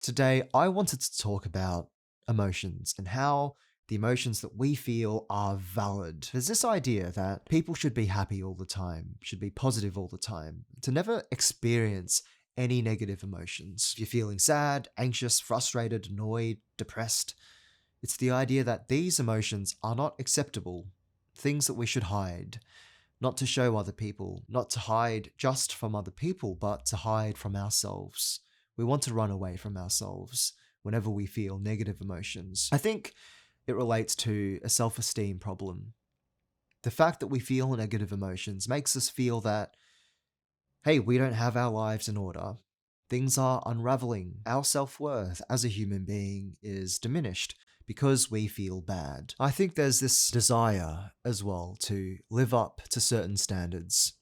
Today, I wanted to talk about emotions and how the emotions that we feel are valid. There's this idea that people should be happy all the time, should be positive all the time, to never experience any negative emotions. If you're feeling sad, anxious, frustrated, annoyed, depressed, it's the idea that these emotions are not acceptable, things that we should hide, not to show other people, not to hide just from other people, but to hide from ourselves. We want to run away from ourselves whenever we feel negative emotions. I think it relates to a self-esteem problem. The fact that we feel negative emotions makes us feel that, hey, we don't have our lives in order. Things are unraveling. Our self-worth as a human being is diminished because we feel bad. I think there's this desire as well to live up to certain standards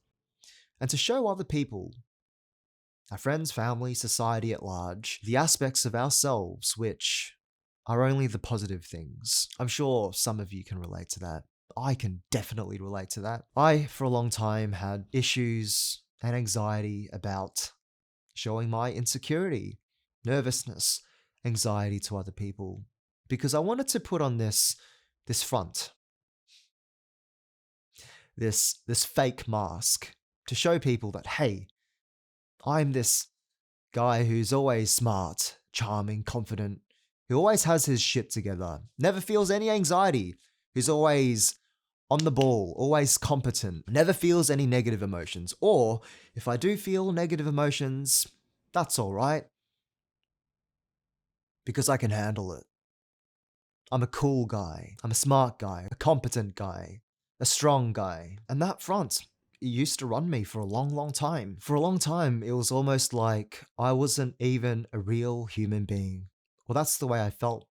and to show other people, our friends, family, society at large, the aspects of ourselves which are only the positive things. I'm sure some of you can relate to that. I can definitely relate to that. I, for a long time, had issues and anxiety about showing my insecurity, nervousness, anxiety to other people, because I wanted to put on this front, this fake mask to show people that, hey, I'm this guy who's always smart, charming, confident, who always has his shit together, never feels any anxiety, who's always on the ball, always competent, never feels any negative emotions. Or if I do feel negative emotions, that's all right, because I can handle it. I'm a cool guy, I'm a smart guy, a competent guy, a strong guy. And that front used to run me for a long, long time. For a long time, it was almost like I wasn't even a real human being. Well, that's the way I felt.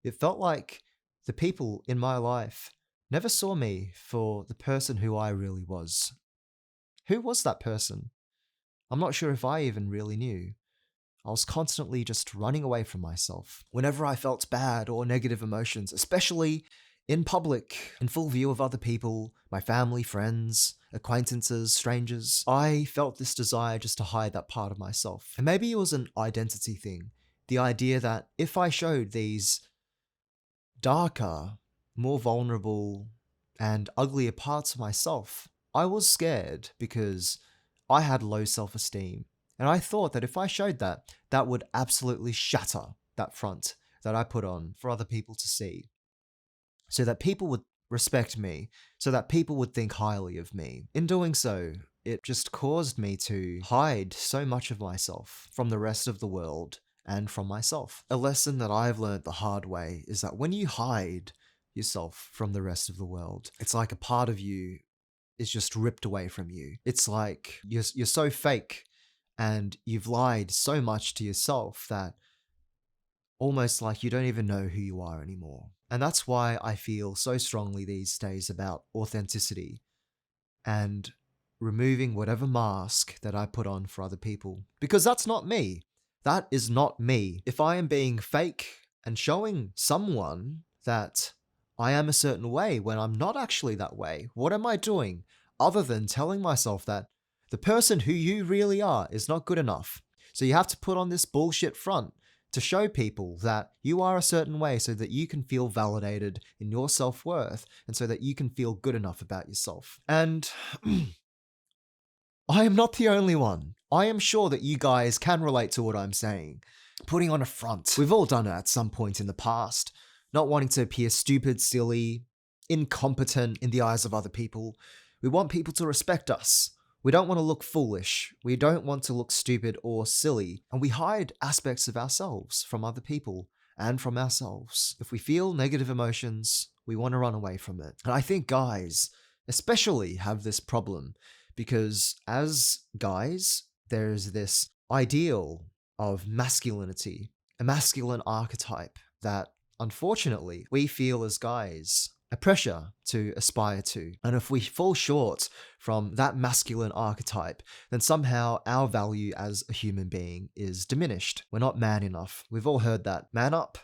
It felt like the people in my life never saw me for the person who I really was. Who was that person? I'm not sure if I even really knew. I was constantly just running away from myself. Whenever I felt bad or negative emotions, especially in public, in full view of other people, my family, friends, acquaintances, strangers, I felt this desire just to hide that part of myself. And maybe it was an identity thing. The idea that if I showed these darker, more vulnerable, and uglier parts of myself, I was scared because I had low self-esteem. And I thought that if I showed that, that would absolutely shatter that front that I put on for other people to see. So that people would respect me, so that people would think highly of me. In doing so, it just caused me to hide so much of myself from the rest of the world and from myself. A lesson that I've learned the hard way is that when you hide yourself from the rest of the world, it's like a part of you is just ripped away from you. It's like you're so fake and you've lied so much to yourself that almost like you don't even know who you are anymore. And that's why I feel so strongly these days about authenticity and removing whatever mask that I put on for other people. Because that's not me. That is not me. If I am being fake and showing someone that I am a certain way when I'm not actually that way, what am I doing other than telling myself that the person who you really are is not good enough? So you have to put on this bullshit front to show people that you are a certain way so that you can feel validated in your self-worth and so that you can feel good enough about yourself. And I am not the only one. I am sure that you guys can relate to what I'm saying. Putting on a front. We've all done it at some point in the past. Not wanting to appear stupid, silly, incompetent in the eyes of other people. We want people to respect us. We don't want to look foolish. We don't want to look stupid or silly. And we hide aspects of ourselves from other people and from ourselves. If we feel negative emotions, we want to run away from it. And I think guys especially have this problem because as guys, there's this ideal of masculinity, a masculine archetype that unfortunately we feel as guys a pressure to aspire to. And if we fall short from that masculine archetype, then somehow our value as a human being is diminished. We're not man enough. We've all heard that. Man up,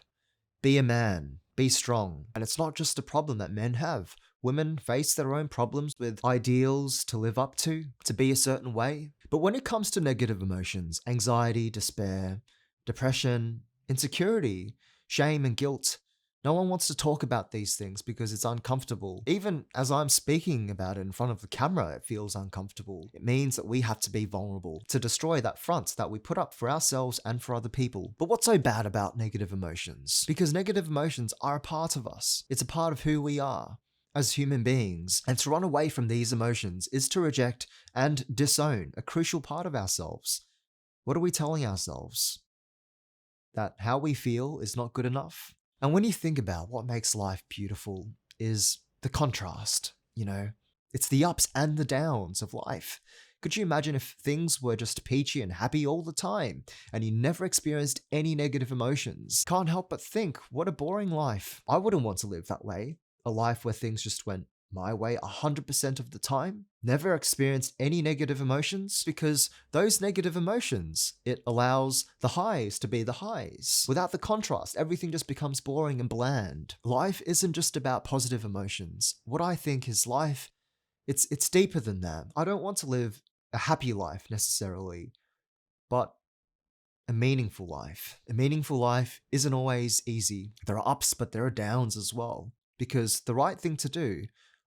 be a man, be strong. And it's not just a problem that men have. Women face their own problems with ideals to live up to be a certain way. But when it comes to negative emotions, anxiety, despair, depression, insecurity, shame, and guilt. No one wants to talk about these things because it's uncomfortable. Even as I'm speaking about it in front of the camera, it feels uncomfortable. It means that we have to be vulnerable to destroy that front that we put up for ourselves and for other people. But what's so bad about negative emotions? Because negative emotions are a part of us. It's a part of who we are as human beings. And to run away from these emotions is to reject and disown a crucial part of ourselves. What are we telling ourselves? That how we feel is not good enough? And when you think about what makes life beautiful is the contrast, it's the ups and the downs of life. Could you imagine if things were just peachy and happy all the time and you never experienced any negative emotions? Can't help but think, what a boring life. I wouldn't want to live that way. A life where things just went my way 100% of the time, never experienced any negative emotions, because those negative emotions, it allows the highs to be the highs. Without the contrast, everything just becomes boring and bland. Life isn't just about positive emotions. What I think is life, it's deeper than that. I don't want to live a happy life necessarily, but a meaningful life. A meaningful life isn't always easy. There are ups, but there are downs as well, because the right thing to do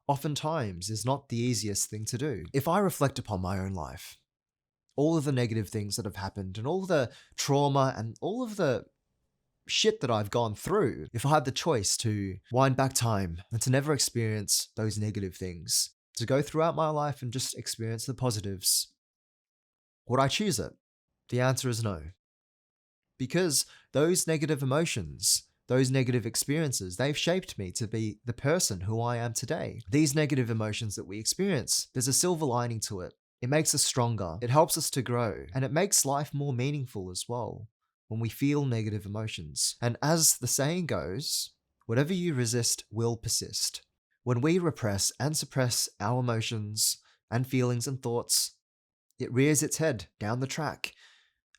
oftentimes is not the easiest thing to do. If I reflect upon my own life, all of the negative things that have happened and all the trauma and all of the shit that I've gone through, if I had the choice to wind back time and to never experience those negative things, to go throughout my life and just experience the positives, would I choose it? The answer is no. Because those negative emotions, those negative experiences, they've shaped me to be the person who I am today. These negative emotions that we experience, there's a silver lining to it. It makes us stronger, it helps us to grow, and it makes life more meaningful as well when we feel negative emotions. And as the saying goes, whatever you resist will persist. When we repress and suppress our emotions and feelings and thoughts, it rears its head down the track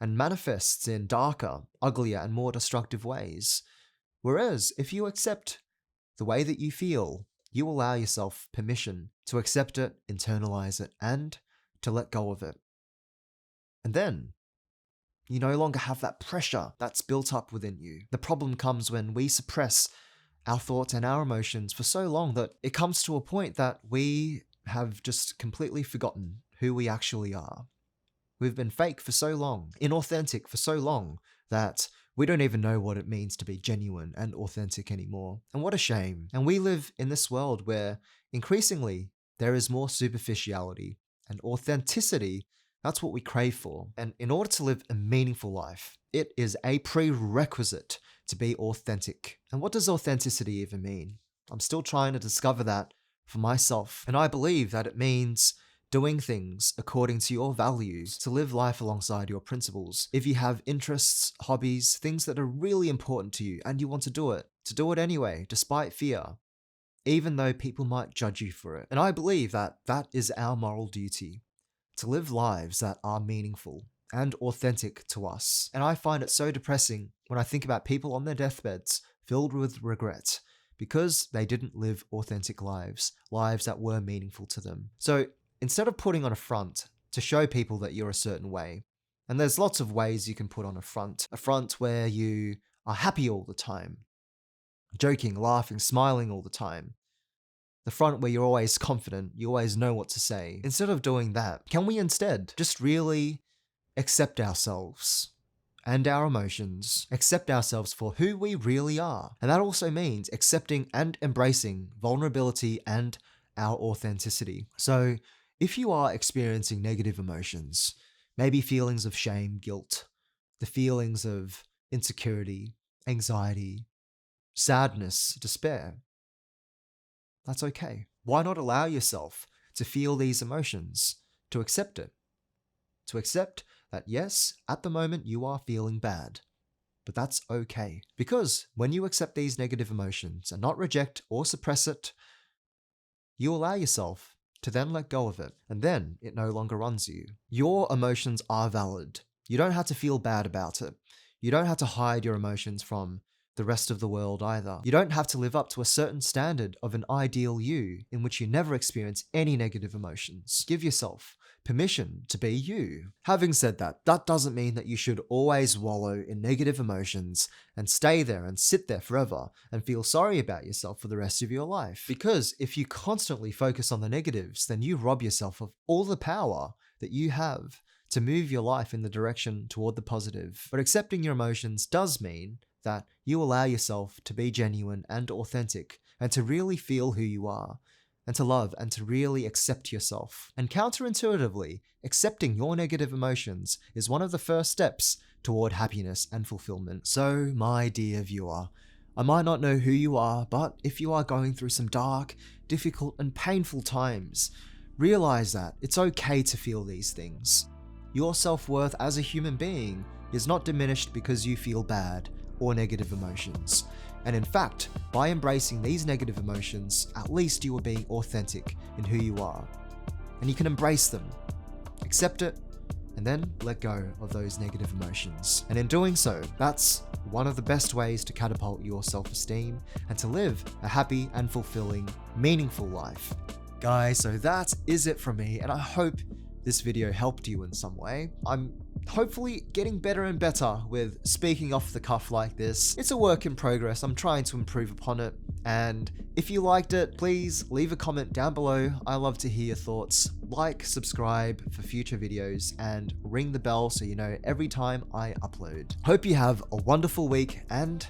and manifests in darker, uglier, and more destructive ways. Whereas, if you accept the way that you feel, you allow yourself permission to accept it, internalize it, and to let go of it. And then, you no longer have that pressure that's built up within you. The problem comes when we suppress our thoughts and our emotions for so long that it comes to a point that we have just completely forgotten who we actually are. We've been fake for so long, inauthentic for so long, that we don't even know what it means to be genuine and authentic anymore. And what a shame. And we live in this world where increasingly there is more superficiality, and authenticity, that's what we crave for. And in order to live a meaningful life, it is a prerequisite to be authentic. And what does authenticity even mean? I'm still trying to discover that for myself. And I believe that it means doing things according to your values, to live life alongside your principles. If you have interests, hobbies, things that are really important to you and you want to do it anyway, despite fear, even though people might judge you for it. And I believe that that is our moral duty, to live lives that are meaningful and authentic to us. And I find it so depressing when I think about people on their deathbeds filled with regret because they didn't live authentic lives that were meaningful to them. So instead of putting on a front to show people that you're a certain way, and there's lots of ways you can put on a front where you are happy all the time, joking, laughing, smiling all the time, the front where you're always confident, you always know what to say. Instead of doing that, can we instead just really accept ourselves and our emotions, accept ourselves for who we really are? And that also means accepting and embracing vulnerability and our authenticity. So if you are experiencing negative emotions, maybe feelings of shame, guilt, the feelings of insecurity, anxiety, sadness, despair, that's okay. Why not allow yourself to feel these emotions, to accept it? To accept that yes, at the moment you are feeling bad, but that's okay. Because when you accept these negative emotions and not reject or suppress it, you allow yourself to then let go of it, and then it no longer runs you. Your emotions are valid. You don't have to feel bad about it. You don't have to hide your emotions from the rest of the world either. You don't have to live up to a certain standard of an ideal you in which you never experience any negative emotions. Give yourself permission to be you. Having said that, that doesn't mean that you should always wallow in negative emotions and stay there and sit there forever and feel sorry about yourself for the rest of your life. Because if you constantly focus on the negatives, then you rob yourself of all the power that you have to move your life in the direction toward the positive. But accepting your emotions does mean that you allow yourself to be genuine and authentic and to really feel who you are and to love and to really accept yourself. And counterintuitively, accepting your negative emotions is one of the first steps toward happiness and fulfillment. So, my dear viewer, I might not know who you are, but if you are going through some dark, difficult, and painful times, realize that it's okay to feel these things. Your self-worth as a human being is not diminished because you feel bad or negative emotions. And in fact, by embracing these negative emotions, at least you are being authentic in who you are. And you can embrace them, accept it, and then let go of those negative emotions. And in doing so, that's one of the best ways to catapult your self-esteem and to live a happy and fulfilling, meaningful life. Guys, so that is it from me, and I hope this video helped you in some way. I'm hopefully getting better and better with speaking off the cuff like this. It's a work in progress. I'm trying to improve upon it. And if you liked it, please leave a comment down below. I love to hear your thoughts. Like, subscribe for future videos, and ring the bell so you know every time I upload. Hope you have a wonderful week, and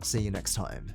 see you next time.